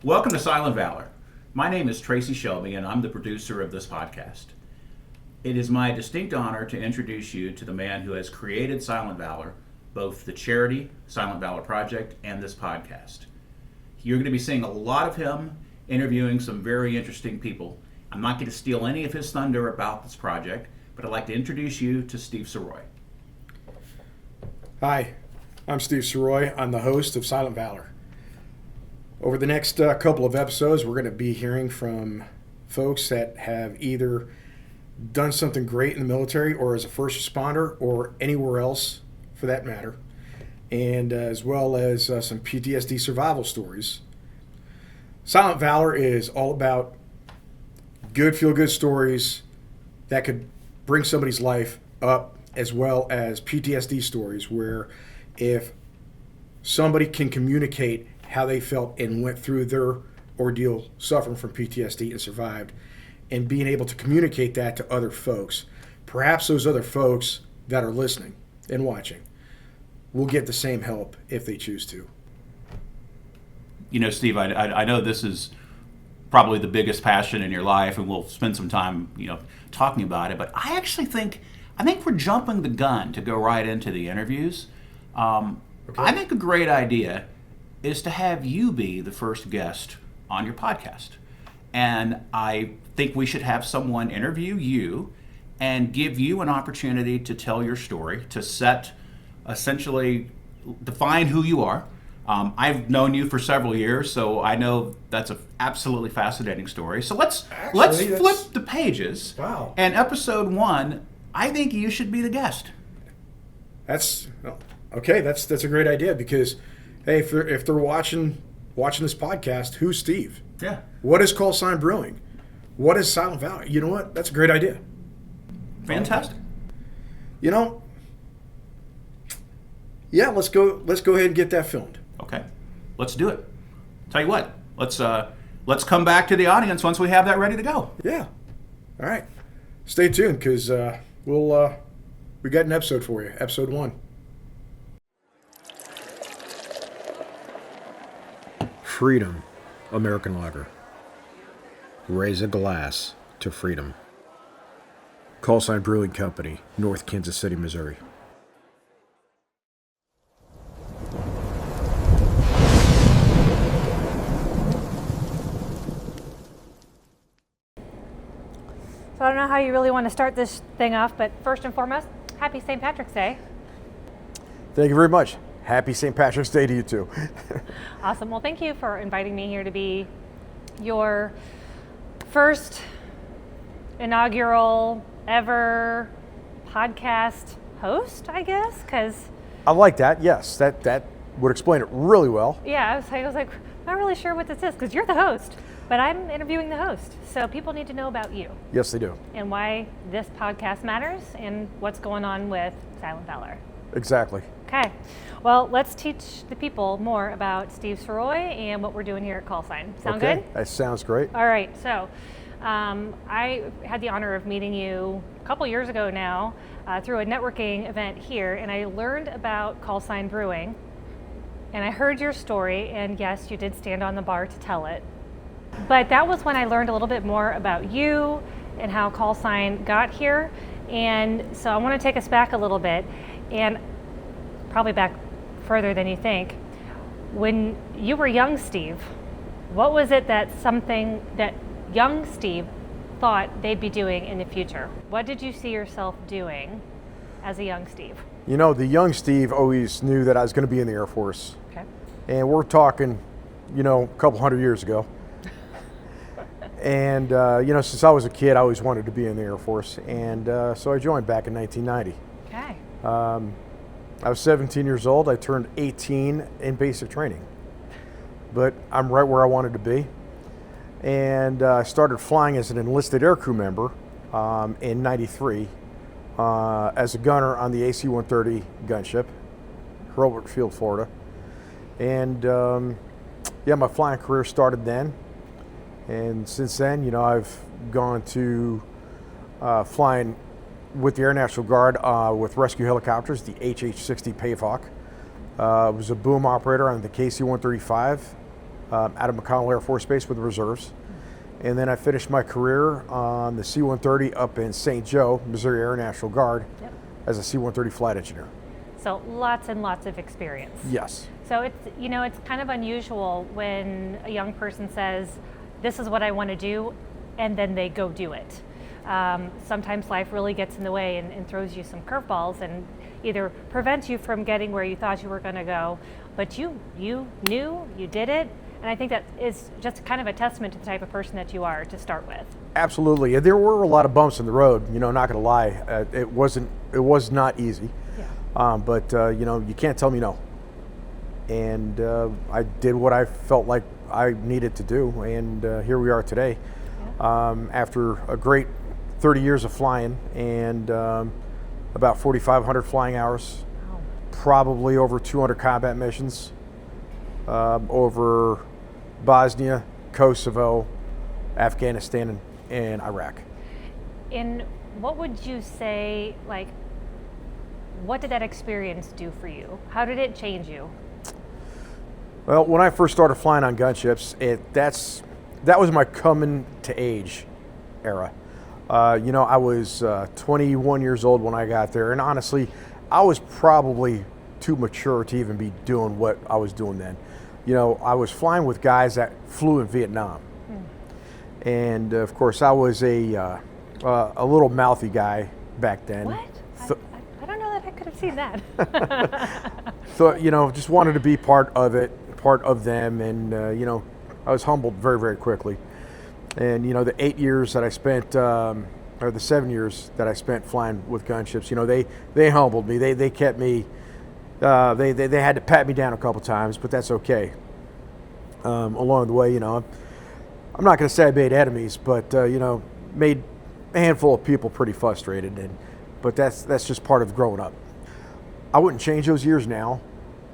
Welcome to Silent Valor. My name is Tracy Shelby, and I'm the producer of this podcast. It is my distinct honor to introduce you to the man who has created Silent Valor, both the charity Silent Valor Project and this podcast. You're going to be seeing a lot of him interviewing some very interesting people. I'm not going to steal any of his thunder about this project, but I'd like to introduce you to Steve Sirois. Hi, I'm Steve Sirois. I'm the host of Silent Valor. Over the next couple of episodes, we're going to be hearing from folks that have either done something great in the military or as a first responder or anywhere else for that matter, and as well as some PTSD survival stories. Silent Valor is all about good feel-good stories that could bring somebody's life up, as well as PTSD stories where if somebody can communicate how they felt and went through their ordeal suffering from PTSD and survived, and being able to communicate that to other folks, perhaps those other folks that are listening and watching will get the same help if they choose to. You know, Steve, I know this is probably the biggest passion in your life, and we'll spend some time, talking about it, but I actually think we're jumping the gun to go right into the interviews. Okay. I think a great idea is to have you be the first guest on your podcast. And I think we should have someone interview you and give you an opportunity to tell your story, to essentially define who you are. I've known you for several years, so I know that's an absolutely fascinating story. So let's flip the pages. Wow. And episode 1, I think you should be the guest. That's a great idea, because hey, if they're watching this podcast, who's Steve? Yeah. What is Callsign Brewing? What is Silent Valor? You know what? That's a great idea. Fantastic. Yeah, let's go ahead and get that filmed. Okay. Let's do it. Tell you what, let's come back to the audience once we have that ready to go. Yeah. All right. Stay tuned, because we got an episode for you, episode 1. Freedom, American Lager. Raise a glass to freedom. Callsign Brewing Company, North Kansas City, Missouri. So I don't know how you really want to start this thing off, but first and foremost, happy St. Patrick's Day. Thank you very much. Happy St. Patrick's Day to you too. Awesome. Well, thank you for inviting me here to be your first inaugural ever podcast host, I guess, because I like that. Yes, that would explain it really well. Yeah, I was like, not really sure what this is, because you're the host, but I'm interviewing the host, so people need to know about you. Yes, they do. And why this podcast matters and what's going on with Silent Valor. Exactly. Okay. Well, let's teach the people more about Steve Sirois and what we're doing here at Callsign. Sound good? That sounds great. All right. So I had the honor of meeting you a couple years ago now through a networking event here, and I learned about Callsign Brewing, and I heard your story, and yes, you did stand on the bar to tell it. But that was when I learned a little bit more about you and how Callsign got here. And so I want to take us back a little bit, and probably back further than you think. When you were young Steve, what was it that young Steve thought they'd be doing in the future? What did you see yourself doing as a young Steve? The young Steve always knew that I was going to be in the Air Force. Okay. And we're talking, a couple hundred years ago. And, since I was a kid, I always wanted to be in the Air Force. And so I joined back in 1990. Okay. I was 17 years old. I turned 18 in basic training. But I'm right where I wanted to be. And I started flying as an enlisted aircrew member in 93 as a gunner on the AC-130 gunship, Hurlburt Field, Florida. And my flying career started then. And since then, I've gone to flying with the Air National Guard with rescue helicopters, the HH-60 Pavehawk. I was a boom operator on the KC-135 out of McConnell Air Force Base with the reserves. And then I finished my career on the C-130 up in St. Joe, Missouri Air National Guard, as a C-130 flight engineer. So lots and lots of experience. Yes. So it's kind of unusual when a young person says, this is what I want to do, and then they go do it. Sometimes life really gets in the way and throws you some curveballs and either prevents you from getting where you thought you were going to go, but you knew, you did it. And I think that is just kind of a testament to the type of person that you are to start with. Absolutely. There were a lot of bumps in the road, not going to lie. It was not easy. Yeah. But you can't tell me no. And I did what I felt like I needed to do, and here we are today. Yeah. After a great 30 years of flying and about 4,500 flying hours, wow. Probably over 200 combat missions, over Bosnia, Kosovo, Afghanistan, and Iraq. And what would you say, what did that experience do for you? How did it change you? Well, when I first started flying on gunships, that was my coming to age era. I was 21 years old when I got there, and honestly, I was probably too mature to even be doing what I was doing then. I was flying with guys that flew in Vietnam. And of course, I was a little mouthy guy back then. What? I don't know that I could have seen that. So, just wanted to be part of it, part of them. And, I was humbled very, very quickly. And, the 8 years that I spent, or the 7 years that I spent flying with gunships, they humbled me. They kept me, they had to pat me down a couple times, but that's okay. Along the way, I'm not going to say I made enemies, but, made a handful of people pretty frustrated. But that's just part of growing up. I wouldn't change those years now.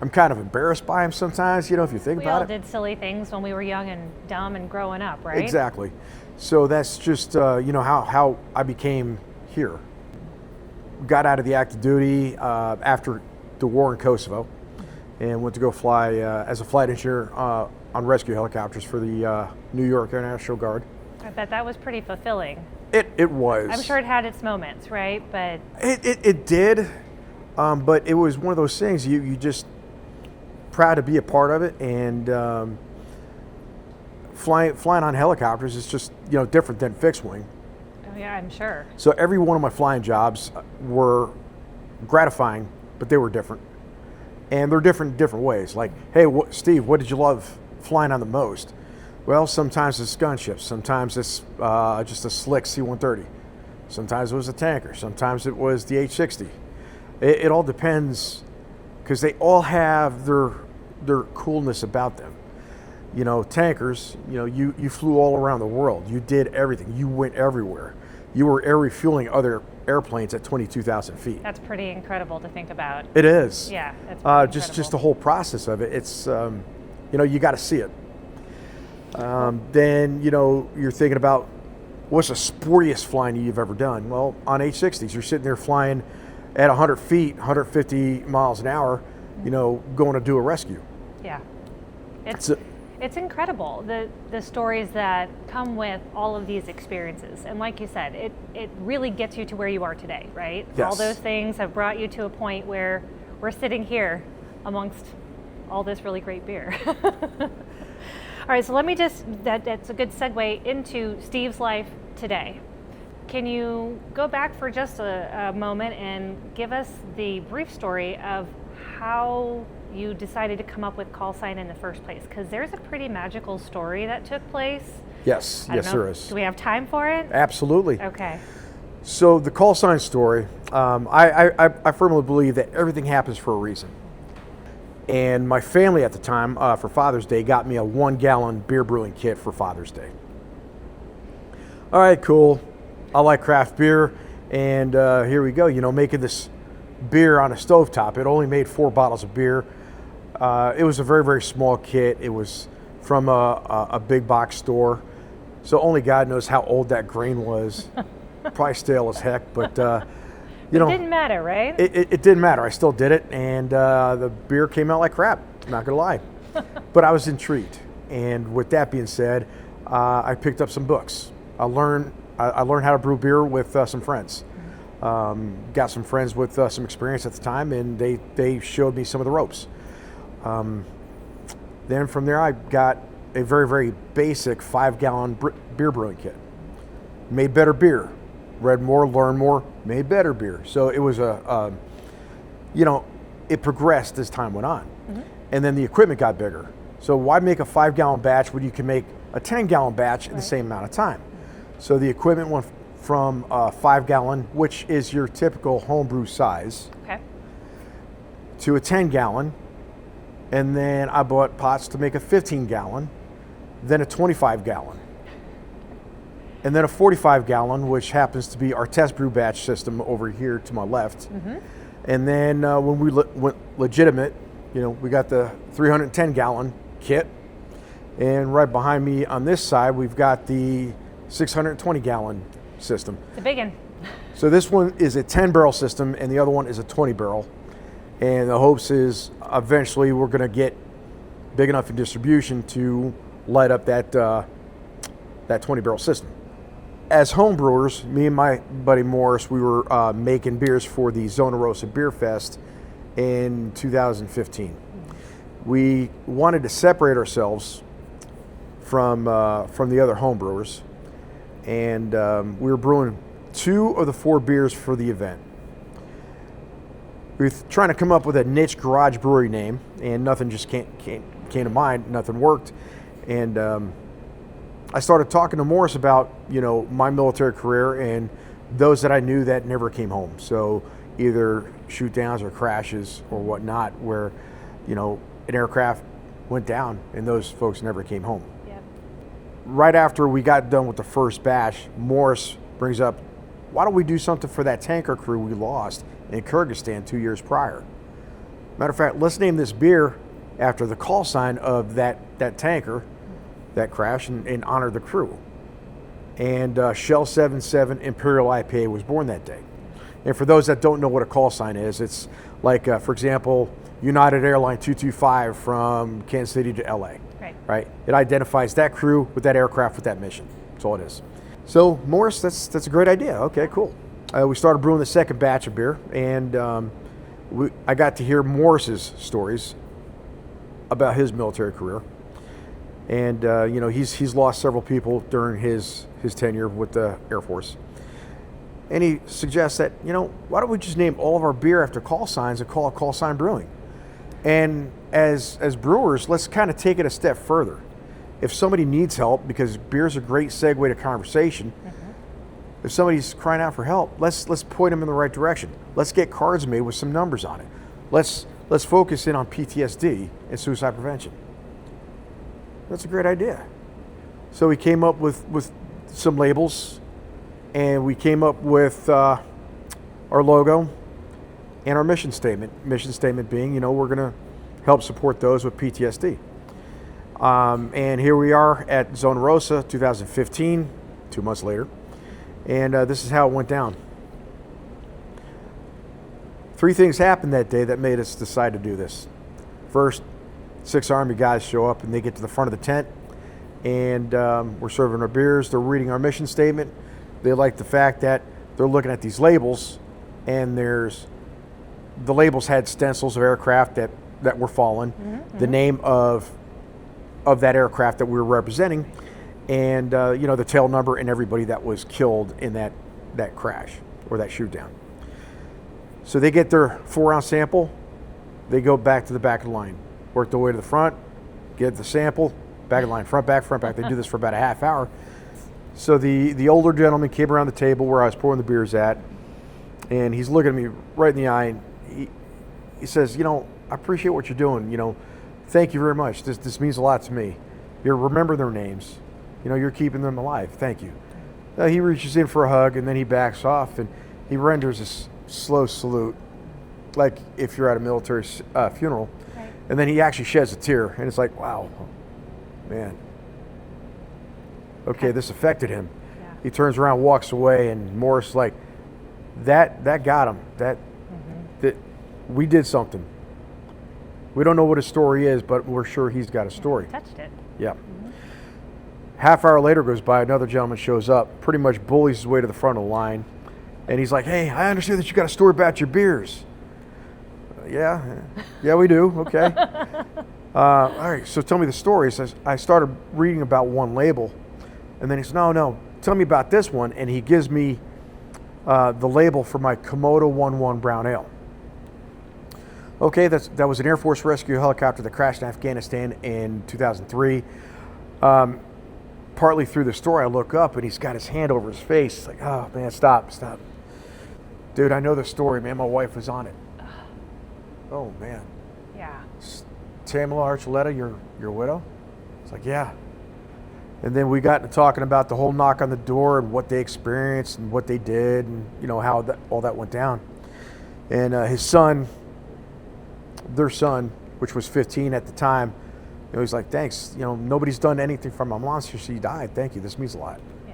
I'm kind of embarrassed by them sometimes, if you think about it. We all did silly things when we were young and dumb and growing up, right? Exactly. So that's just, how I became here. Got out of the active duty after the war in Kosovo and went to go fly as a flight engineer on rescue helicopters for the New York Air National Guard. I bet that was pretty fulfilling. It was. I'm sure it had its moments, right? But it did, but it was one of those things you just proud to be a part of it, and flying on helicopters is just different than fixed wing. Oh yeah, I'm sure. So every one of my flying jobs were gratifying, but they were different, and they're different in different ways. Like, hey, Steve, what did you love flying on the most? Well, sometimes it's gunships, sometimes it's just a slick C-130, sometimes it was a tanker, sometimes it was the H-60. It all depends, because they all have their coolness about them. Tankers, you flew all around the world. You did everything. You went everywhere. You were air refueling other airplanes at 22,000 feet. That's pretty incredible to think about. It is. Yeah, that's pretty incredible. Just the whole process of it. It's, you got to see it. Then, you're thinking about what's the sportiest flying you've ever done? Well, on H-60s, you're sitting there flying at 100 feet, 150 miles an hour, going to do a rescue. Yeah. It's incredible, the stories that come with all of these experiences. And like you said, it really gets you to where you are today, right? Yes. All those things have brought you to a point where we're sitting here amongst all this really great beer. All right, so let me that's a good segue into Steve's life today. Can you go back for just a moment and give us the brief story of how you decided to come up with Callsign in the first place? Because there's a pretty magical story that took place. Yes, there is. Do we have time for it? Absolutely. Okay. So the Callsign story, I firmly believe that everything happens for a reason. And my family at the time, for Father's Day, got me a 1-gallon beer brewing kit for Father's Day. All right, cool. I like craft beer, and here we go. Making this beer on a stovetop. It only made 4 bottles of beer. It was a very, very small kit. It was from a big box store, so only God knows how old that grain was. Probably stale as heck, but it didn't matter, right? It didn't matter. I still did it, and the beer came out like crap. Not gonna lie, but I was intrigued. And with that being said, I picked up some books. I learned how to brew beer with some friends. Got some friends with some experience at the time, and they showed me some of the ropes. Then from there, I got a very, very basic 5-gallon beer brewing kit. Made better beer. Read more, learned more, made better beer. So it was it progressed as time went on. Mm-hmm. And then the equipment got bigger. So why make a 5-gallon batch when you can make a 10-gallon batch in the same amount of time? So the equipment went from 5-gallon, which is your typical homebrew size, to a 10-gallon. And then I bought pots to make a 15-gallon, then a 25-gallon. And then a 45-gallon, which happens to be our test brew batch system over here to my left. Mm-hmm. And then when we went legitimate, we got the 310-gallon kit. And right behind me on this side, we've got the 620-gallon system. The big one. So this one is a 10-barrel system, and the other one is a 20-barrel. And the hopes is eventually we're going to get big enough in distribution to light up that 20-barrel system. As home brewers, me and my buddy Morris, we were making beers for the Zona Rosa Beer Fest in 2015. We wanted to separate ourselves from the other home brewers, and we were brewing 2 of the 4 beers for the event. We were trying to come up with a niche garage brewery name, and nothing just came to mind. Nothing worked, and I started talking to Morris about my military career and those that I knew that never came home. So either shoot downs or crashes or whatnot, where an aircraft went down and those folks never came home. Yep. Right after we got done with the first batch, Morris brings up, why don't we do something for that tanker crew we lost in Kyrgyzstan 2 years prior? Matter of fact, let's name this beer after the call sign of that tanker that crashed and honor the crew. And Shell 77 Imperial IPA was born that day. And for those that don't know what a call sign is, it's like, for example, United Airline 225 from Kansas City to LA. Right? It identifies that crew with that aircraft with that mission. That's all it is. So Morris, that's a great idea. Okay, cool. We started brewing the second batch of beer, and I got to hear Morris's stories about his military career. And he's lost several people during his tenure with the Air Force. And he suggests that, why don't we just name all of our beer after call signs and call it Callsign Brewing? And as brewers, let's kind of take it a step further. If somebody needs help, because beer's a great segue to conversation, if somebody's crying out for help, let's point them in the right direction. Let's get cards made with some numbers on it. Let's focus in on PTSD and suicide prevention. That's a great idea. So we came up with some labels, and we came up with our logo and our mission statement. Mission statement being, we're going to help support those with PTSD. And here we are at Zona Rosa 2015, 2 months later. And this is how it went down. 3 things happened that day that made us decide to do this. First, 6 Army guys show up and they get to the front of the tent, and we're serving our beers. They're reading our mission statement. They like the fact that they're looking at these labels, and the labels had stencils of aircraft that were fallen, the name of that aircraft that we were representing, and the tail number and everybody that was killed in that crash or that shoot down. So they get their 4-ounce sample. They go back to the back of the line, work their way to the front, get the sample, back of the line, front back. They do this for about a half hour. So the older gentleman came around the table where I was pouring the beers at, and he's looking at me right in the eye, and he says, I appreciate what you're doing. Thank you very much. This means a lot to me. You remember their names. You're keeping them alive. Thank you. He reaches in for a hug, and then he backs off, and he renders a slow salute, like if you're at a military funeral. Right. And then he actually sheds a tear, and it's like, wow, man. Okay, this affected him. Yeah. He turns around, walks away, and Morris that got him. That we did something. We don't know what his story is, but we're sure he's got a story. Touched it. Yeah. Half hour later goes by, another gentleman shows up, pretty much bullies his way to the front of the line. And he's like, hey, I understand that you got a story about your beers. Yeah, we do. Okay. All right, so tell me the story. He says, I started reading about one label. And then he says, no, tell me about this one. And he gives me the label for my Komodo 11 Brown Ale. Okay, that was an Air Force rescue helicopter that crashed in Afghanistan in 2003. Partly through the story, I look up and he's got his hand over his face. It's like, oh man, stop. Dude, I know the story, man. My wife was on it. Oh man. Yeah. Tamala Archuleta, your widow? It's like, yeah. And then we got to talking about the whole knock on the door and what they experienced and what they did and, you know, how all that went down. And his son, their son, which was 15 at the time, you know, he's like, thanks. You know, nobody's done anything for my mom since she died. Thank you. This means a lot. Yeah.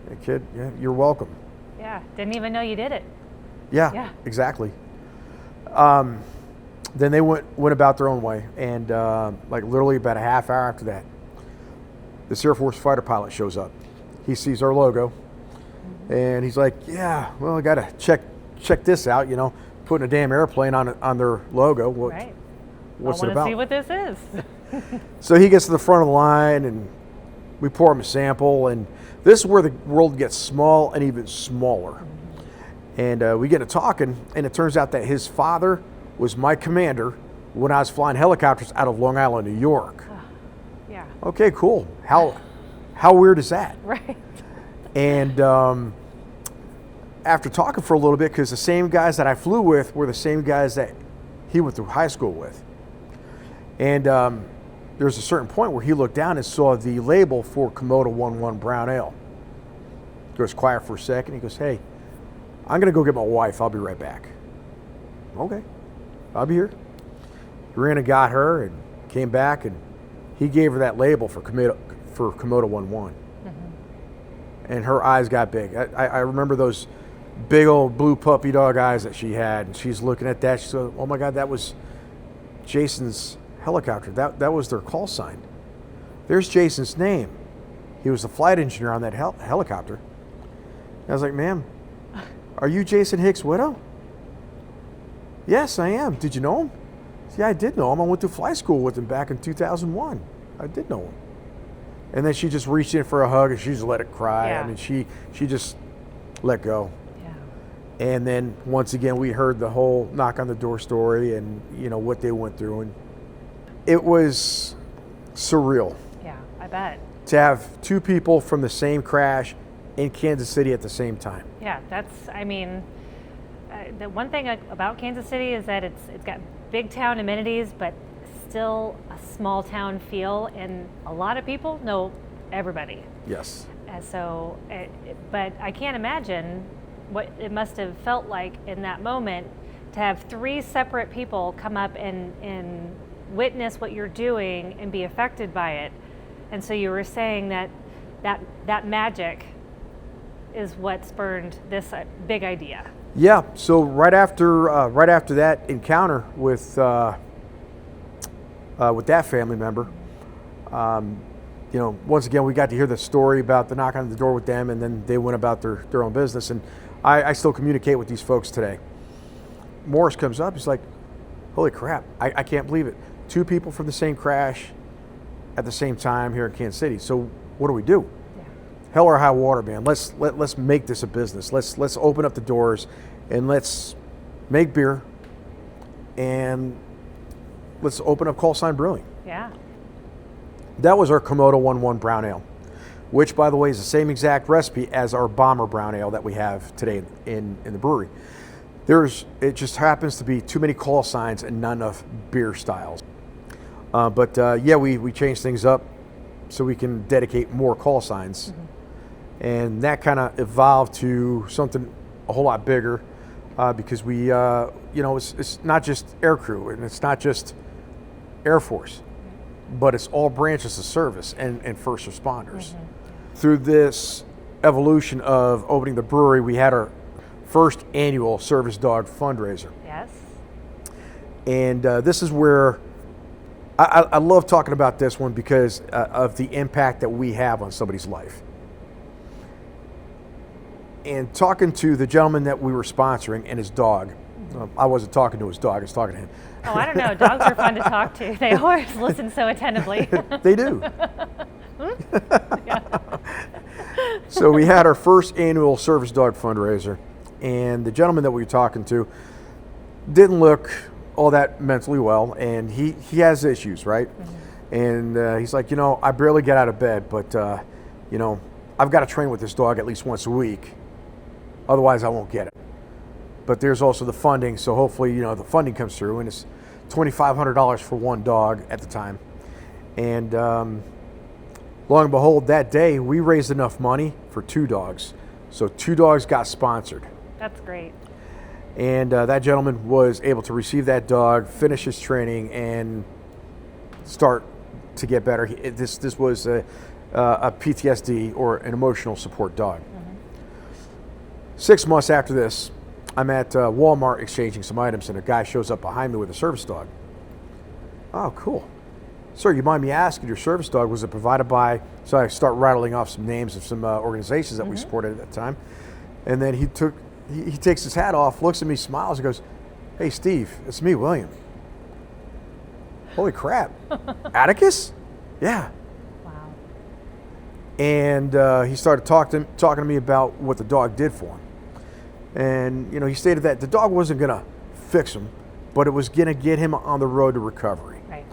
Hey, kid, yeah, you're welcome. Yeah. Didn't even know you did it. Yeah. Exactly. Then they went about their own way. And like literally about a half hour after that, this Air Force fighter pilot shows up. He sees our logo. And he's like, yeah, well, I got to check this out, you know, putting a damn airplane on their logo. Right. What's I it about? want to see what this is. So he gets to the front of the line and we pour him a sample, and this is where the world gets small and even smaller. And we get to talking, and it turns out that his father was my commander when I was flying helicopters out of Long Island, New York. Yeah. Okay, cool. How weird is that? Right. And after talking for a little bit, because the same guys that I flew with were the same guys that he went through high school with. And there's a certain point where he looked down and saw the label for Komodo 11 Brown Ale. He goes quiet for a second. He goes, hey, I'm going to go get my wife. I'll be right back. Okay, I'll be here. He ran and got her and came back, and he gave her that label for Komodo 11. And her eyes got big. I remember those big old blue puppy dog eyes that she had. And she's looking at that. She said, oh my God, that was Jason's helicopter. That was their call sign. There's Jason's name. He was the flight engineer on that helicopter. And I was like, ma'am, are you Jason Hicks' widow? Yes, I am. Did you know him? Yeah, I did know him. I went to flight school with him back in 2001. I did know him. And then she just reached in for a hug and she just let it cry. Yeah. I mean, she just let go. Yeah. And then once again, we heard the whole knock on the door story and, you know, what they went through. And it was surreal. Yeah, I bet. To have two people from the same crash in Kansas City at the same time. Yeah, the one thing about Kansas City is that it's got big town amenities, but still a small town feel, and a lot of people know everybody. Yes. And so, but I can't imagine what it must have felt like in that moment to have three separate people come up and witness what you're doing and be affected by it. And so you were saying that magic is what spurned this big idea. Yeah. So right after that encounter with that family member, you know, once again we got to hear the story about the knock on the door with them, and then they went about their own business. And I still communicate with these folks today. Morris comes up. He's like, "Holy crap! I can't believe it. Two people from the same crash at the same time here in Kansas City. So what do we do? Hell or high water, man. Let's make this a business. Let's open up the doors and let's make beer and let's open up Callsign Brewing." Yeah. That was our Komodo 11 Brown Ale, which, by the way, is the same exact recipe as our Bomber Brown Ale that we have today in the brewery. It just happens to be too many call signs and not enough beer styles. But we changed things up so we can dedicate more call signs. Mm-hmm. And that kind of evolved to something a whole lot bigger because we, it's not just air crew and it's not just Air Force, but it's all branches of service and first responders. Mm-hmm. Through this evolution of opening the brewery, we had our first annual service dog fundraiser. Yes. And this is where I love talking about this one because of the impact that we have on somebody's life. And talking to the gentleman that we were sponsoring and his dog, I wasn't talking to his dog, I was talking to him. Oh, I don't know. Dogs are fun to talk to. They always listen so attentively. They do. So we had our first annual service dog fundraiser, and the gentleman that we were talking to didn't look all that mentally well, and he has issues, right? Mm-hmm. And he's like, I barely get out of bed, but I've got to train with this dog at least once a week, otherwise I won't get it. But there's also the funding, so hopefully the funding comes through, and it's $2,500 for one dog at the time. And lo and behold, that day we raised enough money for 2 dogs, so 2 dogs got sponsored. That's great. And that gentleman was able to receive that dog, finish his training, and start to get better. This was a PTSD, or an emotional support dog. Mm-hmm. 6 months after this, I'm at Walmart exchanging some items, and a guy shows up behind me with a service dog. Oh, cool. Sir, you mind me asking, your service dog, was it provided by, so I start rattling off some names of some organizations that we supported at that time. And then he takes his hat off, looks at me, smiles, and goes, "Hey, Steve, it's me, William." Holy crap. Atticus? Yeah. Wow. And he started talking to me about what the dog did for him. And, he stated that the dog wasn't going to fix him, but it was going to get him on the road to recovery. Right.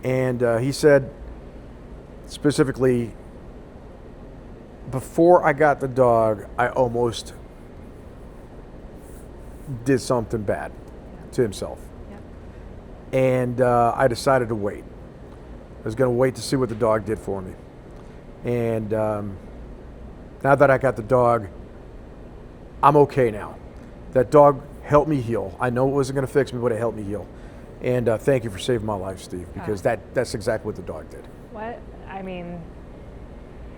And he said, specifically, before I got the dog, I almost did something bad to himself. Yeah. And I decided to wait. I was going to wait to see what the dog did for me. And now that I got the dog, I'm okay now. That dog helped me heal. I know it wasn't going to fix me, but it helped me heal. And thank you for saving my life, Steve, because that's exactly what the dog did.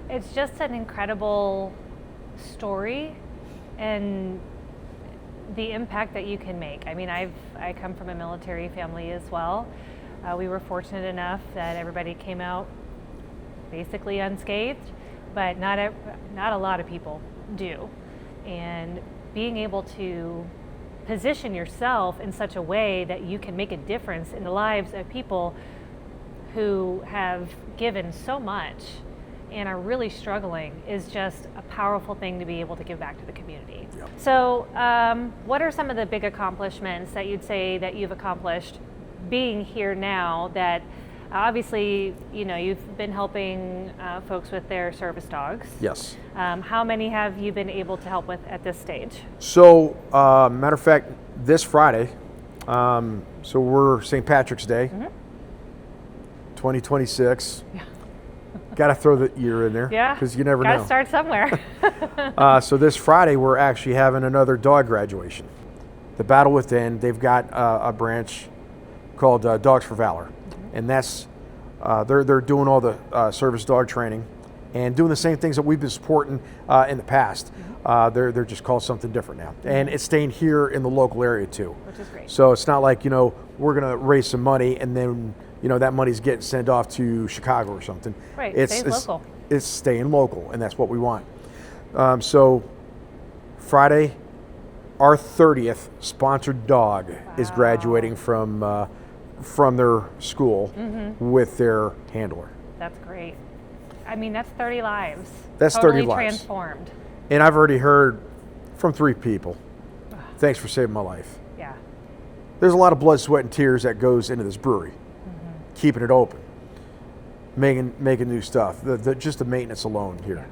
It's just an incredible story, and the impact that you can make. I come from a military family as well. We were fortunate enough that everybody came out basically unscathed, but not a lot of people do. And being able to position yourself in such a way that you can make a difference in the lives of people who have given so much and are really struggling is just a powerful thing to be able to give back to the community. Yep. So what are some of the big accomplishments that you'd say that you've accomplished being here now, that obviously, you've been helping folks with their service dogs? Yes. How many have you been able to help with at this stage? So, matter of fact, this Friday, so we're St. Patrick's Day, 2026. Yeah. Got to throw the year in there. Yeah. Because you never know. Got to start somewhere. So this Friday, we're actually having another dog graduation. The Battle Within, they've got a branch called Dogs for Valor. And that's, they're doing all the service dog training and doing the same things that we've been supporting in the past. They're just called something different now. And it's staying here in the local area too. Which is great. So it's not like, we're going to raise some money and then, that money's getting sent off to Chicago or something. Right, it's local. It's staying local, and that's what we want. So Friday, our 30th sponsored dog is graduating from their school with their handler. That's great. That's 30 lives. That's totally 30 lives. Transformed. And I've already heard from 3 people, thanks for saving my life. Yeah. There's a lot of blood, sweat, and tears that goes into this brewery, keeping it open, making new stuff, just the maintenance alone here.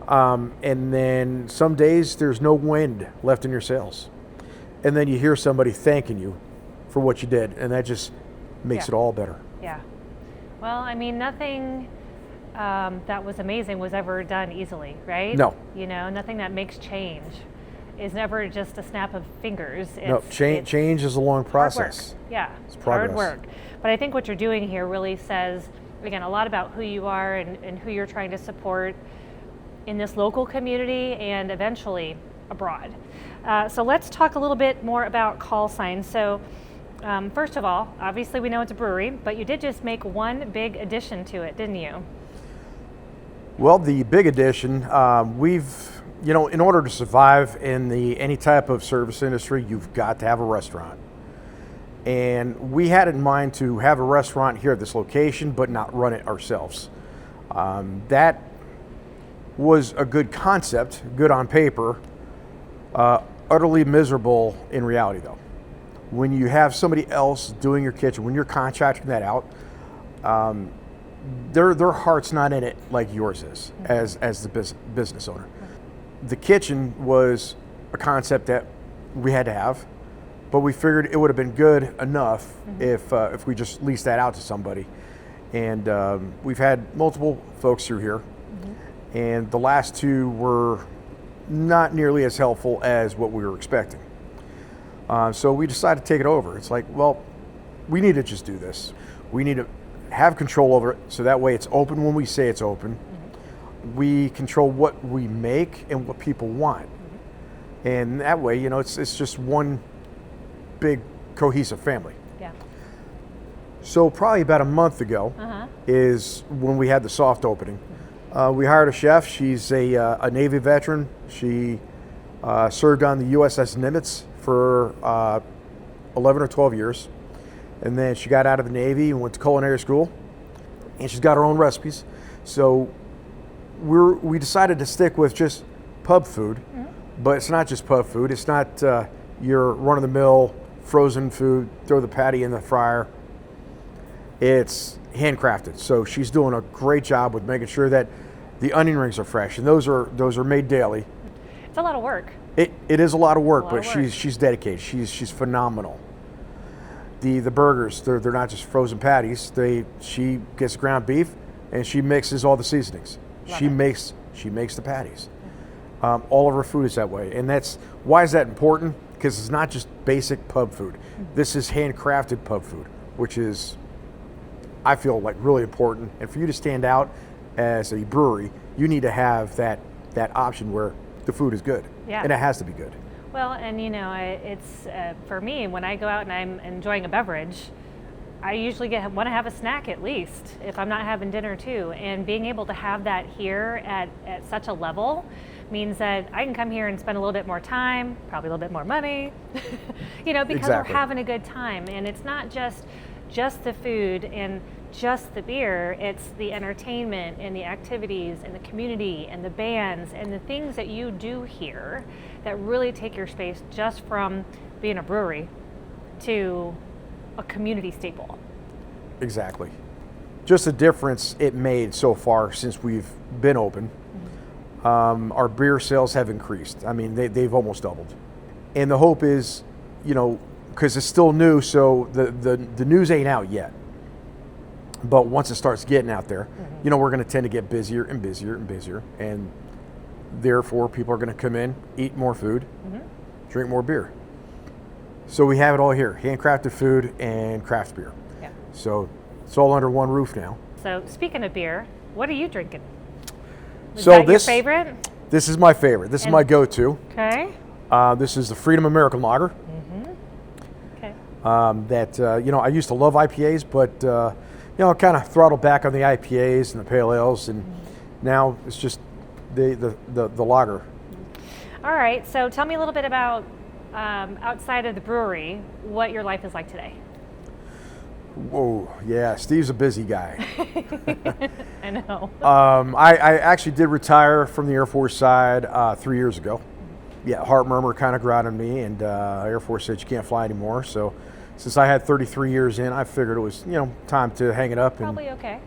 Yeah. And then some days there's no wind left in your sails. And then you hear somebody thanking you for what you did, and that just makes it all better. Yeah. Well, nothing that was amazing was ever done easily, right? No. Nothing that makes change is never just a snap of fingers. Change is a long process. Hard work. Yeah, it's progress. Hard work. But I think what you're doing here really says, again, a lot about who you are and who you're trying to support in this local community and eventually abroad. So let's talk a little bit more about Callsign. So First of all, obviously we know it's a brewery, but you did just make one big addition to it, didn't you? Well, the big addition, in order to survive in any type of service industry, you've got to have a restaurant. And we had in mind to have a restaurant here at this location, but not run it ourselves. That was a good concept, good on paper, utterly miserable in reality though. When you have somebody else doing your kitchen, when you're contracting that out, their heart's not in it like yours is as the business owner. The kitchen was a concept that we had to have, but we figured it would have been good enough if we just leased that out to somebody. And we've had multiple folks through here, and the last two were not nearly as helpful as what we were expecting. So we decided to take it over. It's like, well, we need to just do this. We need to have control over it, so that way it's open when we say it's open. We control what we make and what people want. And that way, it's just one big cohesive family. Yeah. So probably about a month ago is when we had the soft opening. We hired a chef. She's a Navy veteran. She served on the USS Nimitz for 11 or 12 years. And then she got out of the Navy and went to culinary school. And she's got her own recipes. So we decided to stick with just pub food. But it's not just pub food. It's not your run-of-the-mill frozen food, throw the patty in the fryer. It's handcrafted. So she's doing a great job with making sure that the onion rings are fresh, and those are made daily. It's a lot of work. It is a lot of work, but she's dedicated. She's phenomenal. The burgers, they're not just frozen patties. She gets ground beef and she mixes all the seasonings. She makes the patties. All of her food is that way, and why is that important? Because it's not just basic pub food. This is handcrafted pub food, which is, I feel like, really important. And for you to stand out as a brewery, you need to have that option where the food is good, and it has to be good. Well, and it's for me, when I go out and I'm enjoying a beverage, I usually want to have a snack at least, if I'm not having dinner too. And being able to have that here at such a level means that I can come here and spend a little bit more time, probably a little bit more money, because Exactly. we're having a good time. And it's not just the food and just the beer, it's the entertainment and the activities and the community and the bands and the things that you do here that really take your space just from being a brewery to a community staple. Exactly. Just the difference it made so far since we've been open. Our beer sales have increased. I mean, they've almost doubled. And the hope is, because it's still new, so the news ain't out yet. But once it starts getting out there, we're going to tend to get busier and busier and busier. And therefore, people are going to come in, eat more food, drink more beer. So we have it all here, handcrafted food and craft beer. Yeah. So it's all under one roof now. So speaking of beer, what are you drinking? Is So that this your favorite? This is my favorite. This is my go-to. Okay. This is the Freedom American Lager. Okay. I used to love IPAs, but I kind of throttled back on the IPAs and the pale ales, and now it's just the lager. All right. So tell me a little bit about outside of the brewery, what your life is like today. Whoa, yeah, Steve's a busy guy. I know. I actually did retire from the Air Force side 3 years ago. Yeah, heart murmur kind of got on me, and Air Force said you can't fly anymore. So since I had 33 years in, I figured it was time to hang it up. Probably okay.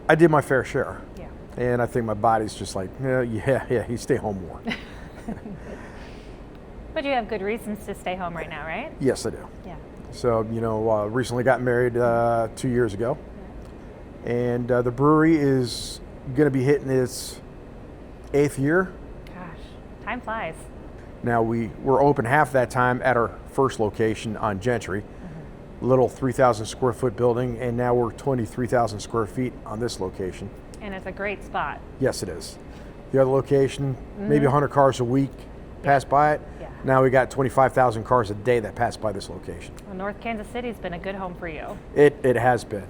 I did my fair share. Yeah. And I think my body's just like, you stay home more. But you have good reasons to stay home right now, right? Yes, I do. Yeah. So, recently got married 2 years ago. And the brewery is going to be hitting its 8th year. Gosh, time flies. Now, we were open half that time at our first location on Gentry, little 3,000 square foot building, and now we're 23,000 square feet on this location. And it's a great spot. Yes, it is. The other location, maybe 100 cars a week. pass by it. Yeah. Now we got 25,000 cars a day that pass by this location. Well, North Kansas City's been a good home for you. It has been,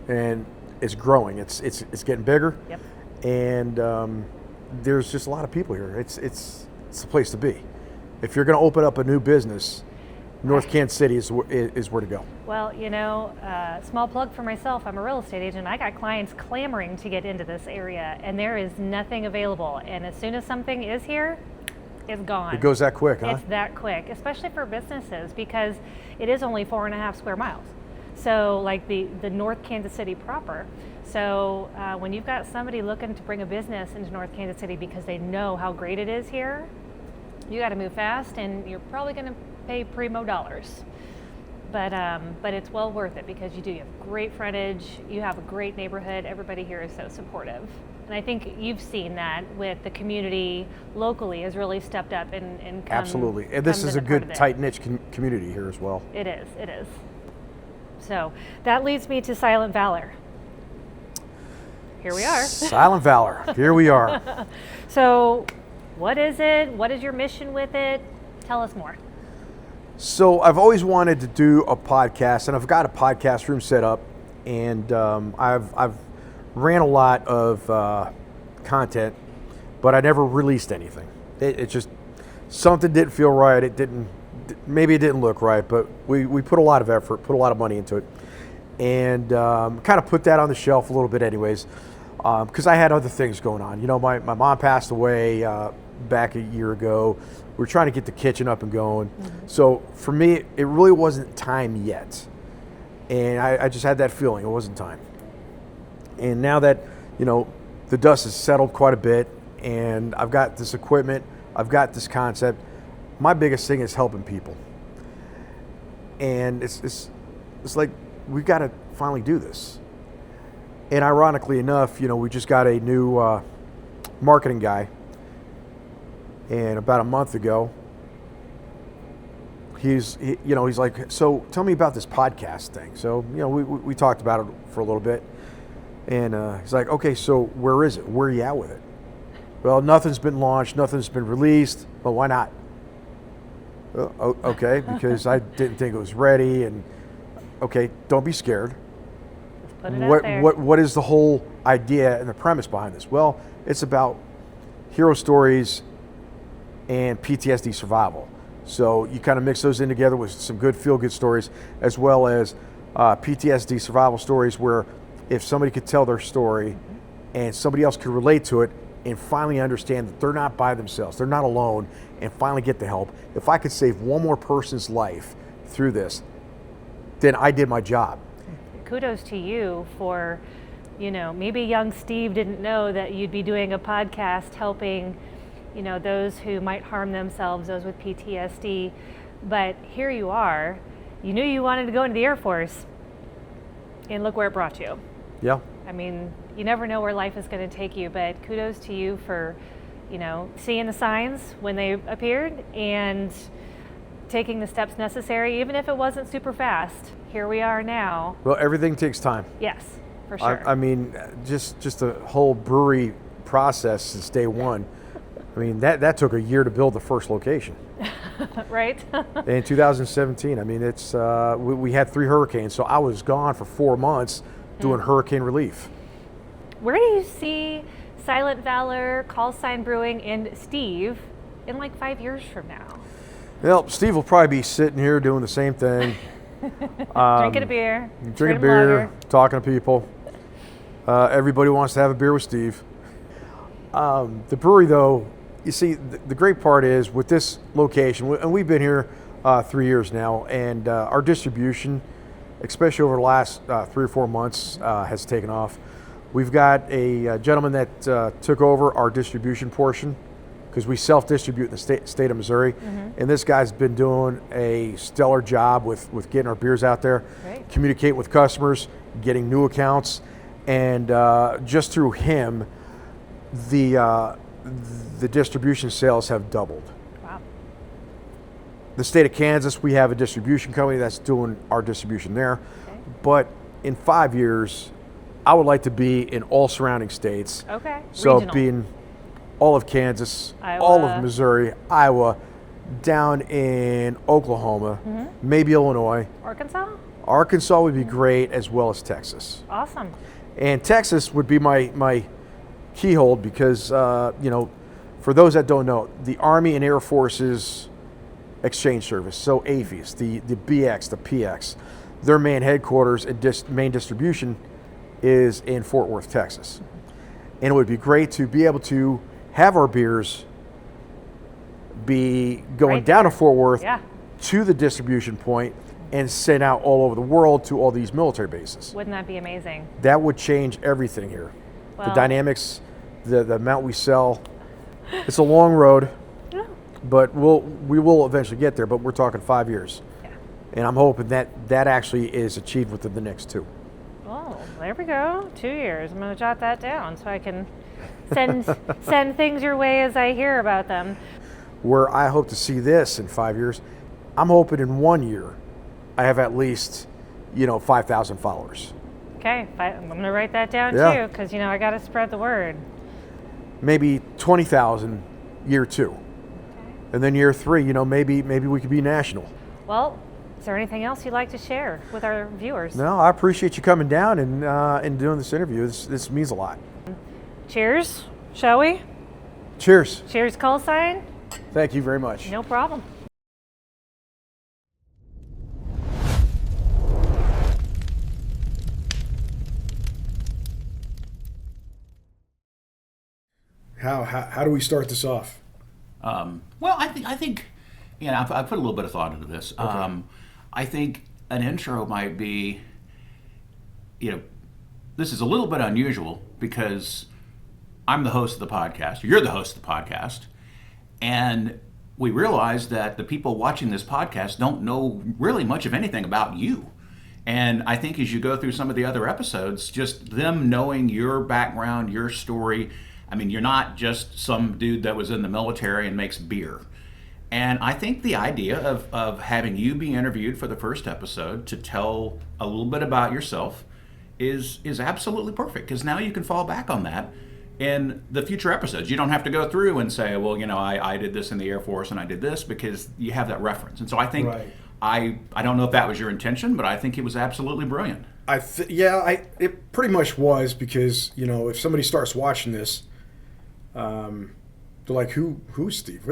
and it's growing. It's getting bigger. Yep. And there's just a lot of people here. It's the place to be. If you're going to open up a new business, North Kansas City is where to go. Well, small plug for myself. I'm a real estate agent. I got clients clamoring to get into this area, and there is nothing available. And as soon as something is here, it's gone. It goes that quick, huh? It's that quick, especially for businesses, because it is only 4.5 square miles. So like the North Kansas City proper. So when you've got somebody looking to bring a business into North Kansas City because they know how great it is here, you got to move fast, and you're probably going to pay primo dollars. But it's well worth it, because you have great frontage, you have a great neighborhood, everybody here is so supportive. And I think you've seen that with the community locally has really stepped up and come. Absolutely. And this is a good tight-knit community here as well. It is. So that leads me to Silent Valor. Here we are. Silent Valor. Here we are. So what is it? What is your mission with it? Tell us more. So I've always wanted to do a podcast, and I've got a podcast room set up, and I've ran a lot of content, but I never released anything. It just, something didn't feel right. Maybe it didn't look right, but we put a lot of effort, put a lot of money into it, and kind of put that on the shelf a little bit anyways, because I had other things going on. My mom passed away back a year ago. We were trying to get the kitchen up and going. Mm-hmm. So for me, it really wasn't time yet. And I just had that feeling it wasn't time. And now that, the dust has settled quite a bit, and I've got this equipment, I've got this concept, my biggest thing is helping people. And it's like, we've got to finally do this. And ironically enough, we just got a new marketing guy. And about a month ago, he's like, so tell me about this podcast thing. So, we talked about it for a little bit. And he's like, okay, so where is it? Where are you at with it? Well, nothing's been launched, nothing's been released. Well, why not? Okay, because I didn't think it was ready. And okay, don't be scared. Put it out there. What is the whole idea and the premise behind this? Well, it's about hero stories and PTSD survival. So you kind of mix those in together with some good feel-good stories, as well as PTSD survival stories where if somebody could tell their story and somebody else could relate to it and finally understand that they're not by themselves, they're not alone, and finally get the help. If I could save one more person's life through this, then I did my job. Kudos to you for, maybe young Steve didn't know that you'd be doing a podcast helping those who might harm themselves, those with PTSD, but here you are. You knew you wanted to go into the Air Force, and look where it brought you. Yeah. I mean, you never know where life is going to take you, but kudos to you for, seeing the signs when they appeared and taking the steps necessary, even if it wasn't super fast. Here we are now. Well, everything takes time. Yes, for sure. I mean, just the whole brewery process since day one. I mean, that took a year to build the first location. Right. In 2017, I mean, it's we had 3 hurricanes, so I was gone for 4 months doing hurricane relief. Where do you see Silent Valor, Callsign Brewing, and Steve in like 5 years from now? Well, Steve will probably be sitting here doing the same thing. Drinking a beer. Drinking a beer, talking to people. Everybody wants to have a beer with Steve. The brewery, though, you see, the great part is with this location, and we've been here 3 years now, and our distribution, especially over the last 3 or 4 months, has taken off. We've got a gentleman that took over our distribution portion, because we self-distribute in the state of Missouri, and this guy's been doing a stellar job with getting our beers out there, communicating with customers, getting new accounts, and just through him, the distribution sales have doubled. Wow. The state of Kansas, we have a distribution company that's doing our distribution there. Okay. But in 5 years, I would like to be in all surrounding states. Okay. So Regional. being all of Kansas, Iowa. all of Missouri, Iowa, down in Oklahoma, maybe Illinois. Arkansas would be great, as well as Texas. Awesome. And Texas would be my keyhole because, for those that don't know, the Army and Air Force's exchange service, so AFES, the BX, the PX, their main headquarters and main distribution is in Fort Worth, Texas. And it would be great to be able to have our beers be going Right down there. to Fort Worth Yeah. to the distribution point and sent out all over the world to all these military bases. Wouldn't that be amazing? That would change everything here. The Well- dynamics, the amount we sell. It's a long road, Yeah. but we will eventually get there, but we're talking 5 years. Yeah. And I'm hoping that actually is achieved within the next 2. Oh, there we go. 2 years. I'm going to jot that down so I can send things your way as I hear about them. Where I hope to see this in 5 years, I'm hoping in 1 year I have at least, 5,000 followers. Okay, I'm going to write that down Yeah. too, because I got to spread the word. Maybe 20,000 year 2. And then year 3, maybe we could be national. Well, is there anything else you'd like to share with our viewers? No, I appreciate you coming down and doing this interview. This means a lot. Cheers, shall we? Cheers. Cheers, Callsign. Thank you very much. No problem. How do we start this off? Well, I think, I put a little bit of thought into this. I think an intro might be, this is a little bit unusual because I'm the host of the podcast. You're the host of the podcast. And we realize that the people watching this podcast don't know really much of anything about you. And I think as you go through some of the other episodes, just them knowing your background, your story. I mean, you're not just some dude that was in the military and makes beer. And I think the idea of having you be interviewed for the first episode to tell a little bit about yourself is absolutely perfect, because now you can fall back on that in the future episodes. You don't have to go through and say, well, I did this in the Air Force and I did this, because you have that reference. And so I think, Right. I don't know if that was your intention, but I think it was absolutely brilliant. It pretty much was, because if somebody starts watching this, they're like, who's Steve?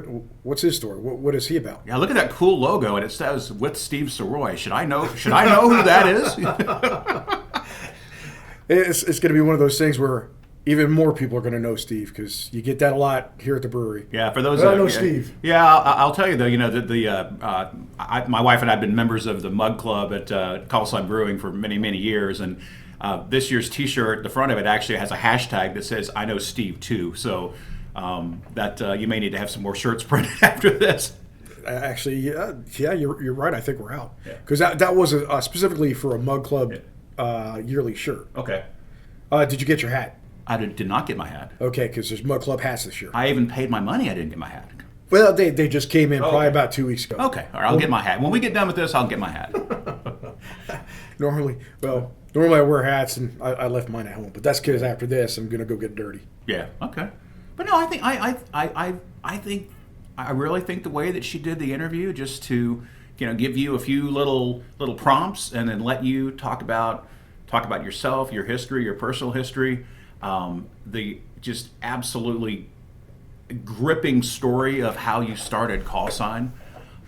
What's his story? What is he about? Yeah, look at that cool logo, and it says with Steve Sirois. Should I know who that is? It's going to be one of those things where even more people are going to know Steve, because you get that a lot here at the brewery. Yeah, for those I know Steve. Yeah, I'll tell you though. My wife and I have been members of the Mug Club at Callsign Brewing for many years, and this year's T-shirt, the front of it actually has a hashtag that says "I know Steve too." So that you may need to have some more shirts printed after this. Actually, yeah, you're right. I think we're out, because that was specifically for a Mug Club yearly shirt. Okay. Did you get your hat? I did not get my hat. Okay, because there's Mug Club hats this year. I even paid my money. I didn't get my hat. Well, they just came in probably Okay. about 2 weeks ago. Okay, all right, I'll get my hat. When we get done with this, I'll get my hat. Normally I wear hats, and I left mine at home. But that's because after this, I'm gonna go get dirty. Yeah. Okay. But no, I really think the way that she did the interview, just to give you a few little prompts, and then let you talk about yourself, your history, your personal history, the just absolutely gripping story of how you started Callsign.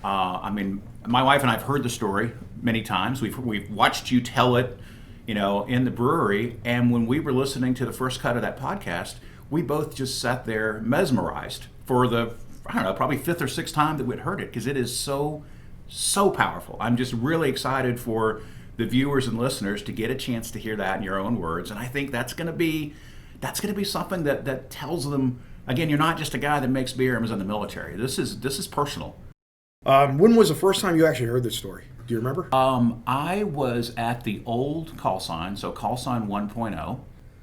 I mean, my wife and I have heard the story many times. We've watched you tell it, in the brewery. And when we were listening to the first cut of that podcast, we both just sat there mesmerized for the, probably 5th or 6th time that we'd heard it, because it is so powerful. I'm just really excited for the viewers and listeners to get a chance to hear that in your own words. And I think that's going to be something that tells them, again, you're not just a guy that makes beer and was in the military. This is personal. When was the first time you actually heard this story? Do you remember? I was at the old Callsign, so Callsign 1.0.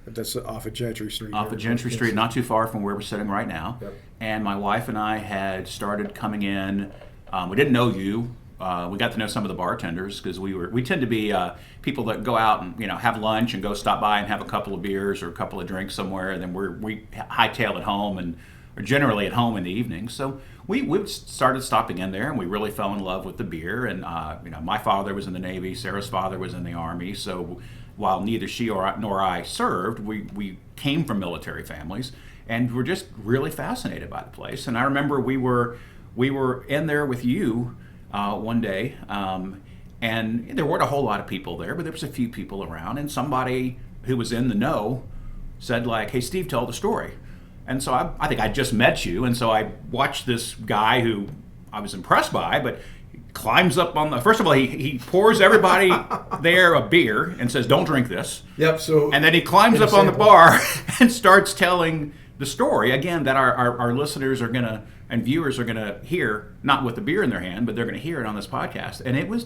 That's off of Gentry Street. Off of Gentry Street, not too far from where we're sitting right now. Yep. And my wife and I had started coming in. We didn't know you. We got to know some of the bartenders, because we tend to be people that go out and have lunch and go stop by and have a couple of beers or a couple of drinks somewhere, and then we hightail it home and generally at home in the evening. So we started stopping in there, and we really fell in love with the beer. And my father was in the Navy, Sarah's father was in the Army. So while neither she nor I served, we came from military families, and we're just really fascinated by the place. And I remember we were in there with you one day, and there weren't a whole lot of people there, but there was a few people around, and somebody who was in the know said, like, "Hey, Steve, tell the story." And so I think I just met you, and so I watched this guy who I was impressed by, but he climbs up on the, first of all, he pours everybody there a beer and says, "Don't drink this." Yep. So, and then he climbs up on the bar and starts telling the story, again, that our listeners are going to, and viewers are going to hear, not with the beer in their hand, but they're going to hear it on this podcast. And it was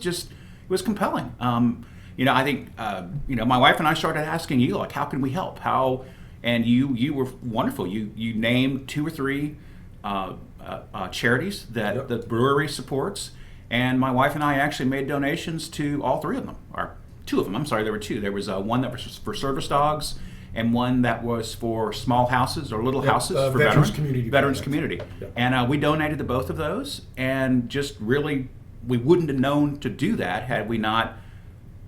compelling. I think, my wife and I started asking you, like, how can we help? And you were wonderful. You named 2 or 3 charities that the brewery supports, and my wife and I actually made donations to all 3 of them, or 2 of them. I'm sorry, there were 2. There was one that was for service dogs, and one that was for small houses or little houses for veterans community. Yep. And we donated to both of those, and just really, we wouldn't have known to do that had we not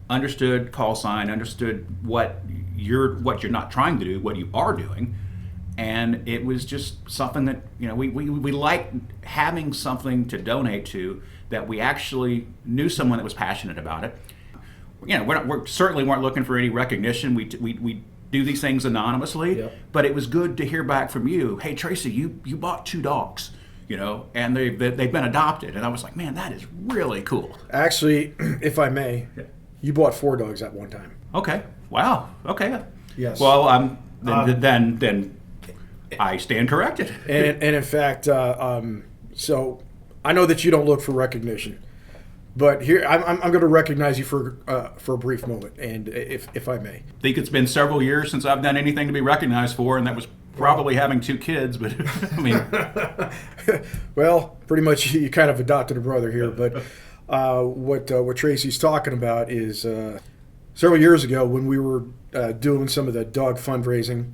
understood Callsign, understood what you're not trying to do, what you are doing. And it was just something that, we like having something to donate to that we actually knew someone that was passionate about it. We certainly weren't looking for any recognition. We do these things anonymously, yep. But it was good to hear back from you. "Hey, Tracy, you bought 2 dogs, and they've been adopted." And I was like, man, that is really cool. Actually, if I may, you bought 4 dogs at one time. Okay. Wow. Okay. Yes. Well, then I stand corrected. And in fact, so I know that you don't look for recognition, but here I'm going to recognize you for a brief moment, and if I may. I think it's been several years since I've done anything to be recognized for, and that was probably having 2 kids. But I mean, well, pretty much you kind of adopted a brother here. But what Tracy's talking about is several years ago when we were doing some of the dog fundraising.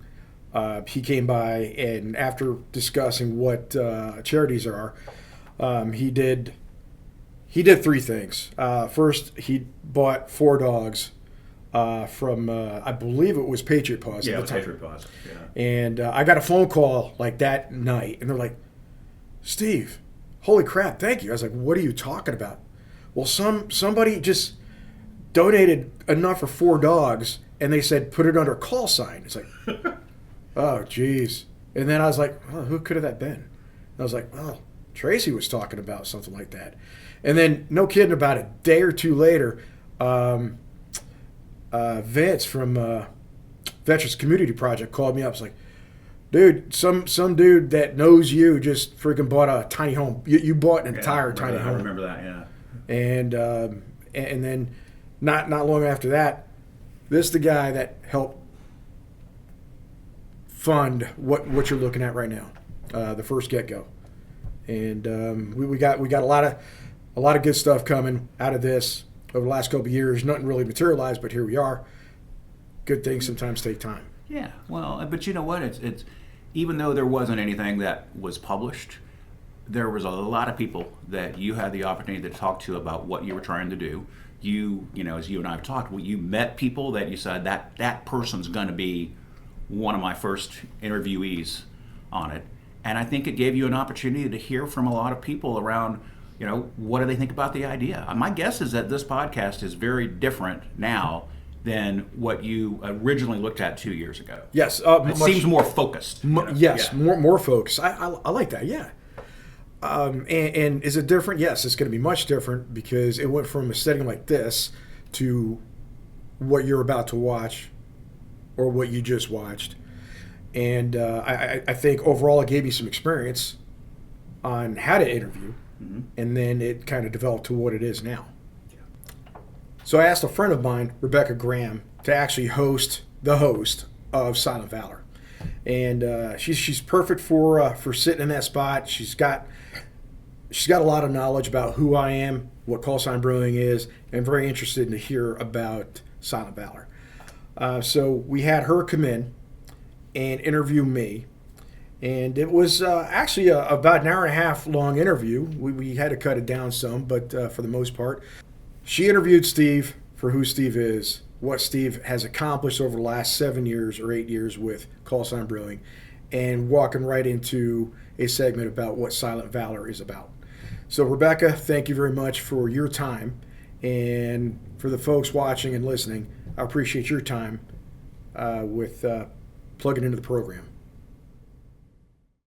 He came by, and after discussing what charities are, he did 3 things. First, he bought 4 dogs from, I believe it was Patriot Paws at the time. Patriot Paws. Yeah. And I got a phone call like that night, and they're like, "Steve, holy crap, thank you." I was like, "What are you talking about?" "Well, somebody just donated enough for 4 dogs, and they said put it under Callsign." It's like, oh, geez. And then I was like, "Oh, who could have that been?" And I was like, "Oh, Tracy was talking about something like that." And then, no kidding, about a day or 2 later, Vince from Veterans Community Project called me up. It's like, "Dude, some dude that knows you just freaking bought a tiny home. You bought an entire tiny home." I remember that, yeah. And then, not long after that, this is the guy that helped fund what you're looking at right now, the first get-go. And we got a lot of good stuff coming out of this over the last couple of years. Nothing really materialized, but here we are. Good things sometimes take time. Yeah, well, but you know what? It's even though there wasn't anything that was published, there was a lot of people that you had the opportunity to talk to about what you were trying to do. You as you and I have talked, you met people that you said that person's going to be one of my first interviewees on it. And I think it gave you an opportunity to hear from a lot of people around, what do they think about the idea? My guess is that this podcast is very different now than what you originally looked at 2 years ago. Yes. It seems more focused. Yes, yeah. more focused. I like that, yeah. And is it different? Yes, it's going to be much different because it went from a setting like this to what you're about to watch or what you just watched. And I think overall it gave me some experience on how to interview, and then it kind of developed to what it is now. Yeah. So I asked a friend of mine, Rebecca Graham, to actually host of Silent Valor. And she's perfect for sitting in that spot. She's got a lot of knowledge about who I am, what Callsign Brewing is, and very interested to hear about Silent Valor. So we had her come in and interview me, And it was actually about an hour and a half long interview. We had to cut it down some, but for the most part, she interviewed Steve for who Steve is, what Steve has accomplished over the last 7 years or 8 years with Callsign Brewing, and walking right into a segment about what Silent Valor is about. So, Rebecca, thank you very much for your time. And for the folks watching and listening, I appreciate your time with plugging into the program.